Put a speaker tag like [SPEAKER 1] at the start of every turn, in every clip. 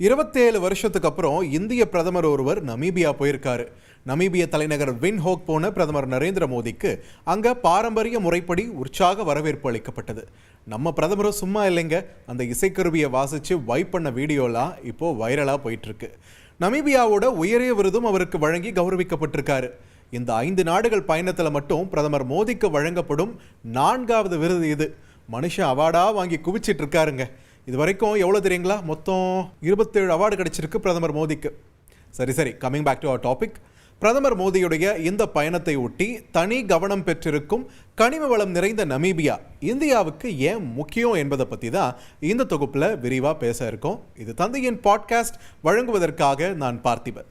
[SPEAKER 1] 27 வருஷத்துக்கு அப்புறம் இந்திய பிரதமர் ஒருவர் நமீபியா போயிருக்காரு. நமீபிய தலைநகர் வின்ஹோக் போன பிரதமர் நரேந்திர மோடிக்கு அங்க பாரம்பரிய முறைப்படி உற்சாக வரவேற்பு அளிக்கப்பட்டது. நம்ம பிரதமரும் சும்மா இல்லைங்க, அந்த இசைக்கருவியை வாசிச்சு வைப் பண்ண வீடியோலாம் இப்போ வைரலா போயிட்டு இருக்கு. நமீபியாவோட உயரிய விருதும் அவருக்கு வழங்கி கௌரவிக்கப்பட்டிருக்காரு. இந்த 5 நாடுகள் பயணத்தில் மட்டும் பிரதமர் மோடிக்கு வழங்கப்படும் 4வது விருது இது. மனுஷன் அவார்டா வாங்கி குவிச்சிட்டு இருக்காருங்க. இது வரைக்கும் எவ்வளோ தெரியுங்களா? மொத்தம் 27 அவார்டு கிடைச்சிருக்கு பிரதமர் மோடிக்கு. சரி, coming back to our topic. பிரதமர் மோடியுடைய இந்த பயணத்தை ஒட்டி தனி கவனம் பெற்றிருக்கும் கனிம வளம் நிறைந்த நமீபியா இந்தியாவுக்கு ஏன் முக்கியம் என்பதை பற்றி தான் இந்த தொகுப்பில் விரிவாக பேச இருக்கோம். இது தந்தையின் பாட்காஸ்ட் வழங்குவதற்காக நான் பார்த்திபன்.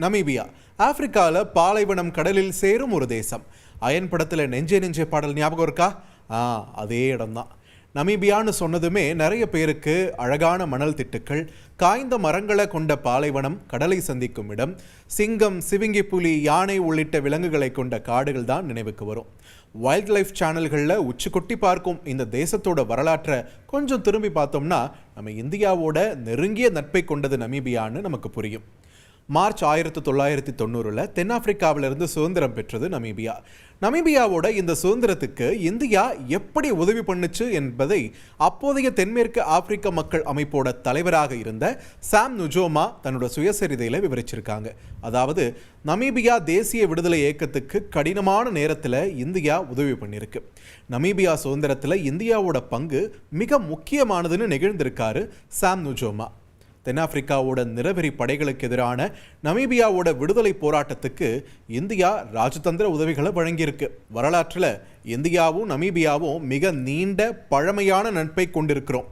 [SPEAKER 1] நமீபியா ஆப்பிரிக்காவில் பாலைவனம் கடலில் சேரும் ஒரு தேசம். அயன் படத்தில் நெஞ்சே பாடல் ஞாபகம் இருக்கா? அதே இடம்தான். நமீபியான்னு சொன்னதுமே நிறைய பேருக்கு அழகான மணல் திட்டுக்கள், காய்ந்த மரங்களை கொண்ட பாலைவனம், கடலை சந்திக்கும் இடம், சிங்கம், சிவிங்கி புலி, யானை உள்ளிட்ட விலங்குகளை கொண்ட காடுகள் தான் நினைவுக்கு வரும். வைல்ட் லைஃப் சேனல்களில் உச்சி கொட்டி பார்க்கும் இந்த தேசத்தோட வரலாற்றை கொஞ்சம் திரும்பி பார்த்தோம்னா நம்ம இந்தியாவோட நெருங்கிய நட்பை கொண்டது நமீபியான்னு நமக்கு புரியும். மார்ச் 1990 தென்னாப்பிரிக்காவிலிருந்து சுதந்திரம் பெற்றது நமீபியா. நமீபியாவோட இந்த சுதந்திரத்துக்கு இந்தியா எப்படி உதவி பண்ணுச்சு என்பதை அப்போதைய தென்மேற்கு ஆப்பிரிக்க மக்கள் அமைப்போட தலைவராக இருந்த சாம் நுஜோமா தன்னோட சுயசரிதையில் விவரிச்சிருக்காங்க. அதாவது நமீபியா தேசிய விடுதலை இயக்கத்துக்கு கடினமான நேரத்தில் இந்தியா உதவி பண்ணியிருக்கு. நமீபியா சுதந்திரத்தில் இந்தியாவோட பங்கு மிக முக்கியமானதுன்னு நெகிழ்ந்திருக்காரு சாம் நுஜோமா. தென்னாப்பிரிக்காவோட நிறவெறி படைகளுக்கு எதிரான நமீபியாவோட விடுதலை போராட்டத்துக்கு இந்தியா ராஜதந்திர உதவிகளை வழங்கியிருக்கு. வரலாற்றில் இந்தியாவும் நமீபியாவும் மிக நீண்ட பழமையான நட்பை கொண்டிருக்கிறோம்.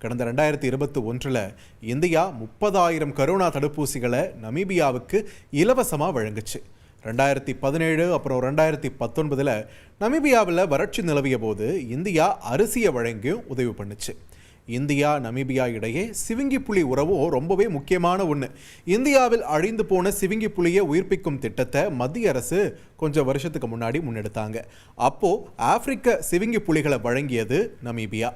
[SPEAKER 1] கடந்த 2021 இந்தியா 30,000 கரோனா தடுப்பூசிகளை நமீபியாவுக்கு இலவசமாக வழங்குச்சு. 2017 அப்புறம் 2019 நமீபியாவில் வறட்சி நிலவிய போது இந்தியா அரிசியை வழங்கியும் உதவி பண்ணுச்சு. இந்தியா நமீபியா இடையே சிவிங்கி புலி உறவும் ரொம்பவே முக்கியமான ஒன்று. இந்தியாவில் அழிந்து போன சிவிங்கி புலியை உயிர்ப்பிக்கும் திட்டத்தை மத்திய அரசு கொஞ்சம் வருஷத்துக்கு முன்னாடி முன்னெடுத்தாங்க. அப்போது ஆப்பிரிக்க சிவிங்கி புலிகளை வழங்கியது நமீபியா.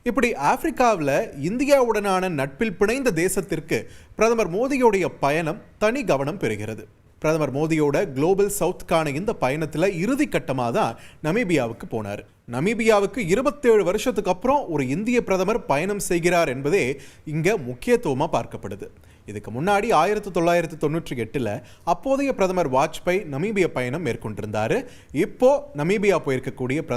[SPEAKER 1] இப்படி ஆப்பிரிக்காவில் இந்தியாவுடனான நட்பில் பிணைந்த தேசத்திற்கு பிரதமர் மோடியுடைய பயணம் தனி கவனம் பெறுகிறது. பிரதமர் மோடியோட குளோபல் சவுத்கான இந்த பயணத்தில் இறுதி கட்டமாக தான் நமீபியாவுக்கு போனார். நமீபியாவுக்கு 27 வருஷத்துக்கு அப்புறம் ஒரு இந்திய பிரதமர் பயணம் செய்கிறார் என்பதே இங்கே முக்கியத்துவமாக பார்க்கப்படுது. இதுக்கு முன்னாடி 1998 அப்போதைய பிரதமர் வாஜ்பாய் நமீபிய பயணம் மேற்கொண்டிருந்தார். இப்போ நமீபியா போயிருக்கக்கூடிய பிரதமர்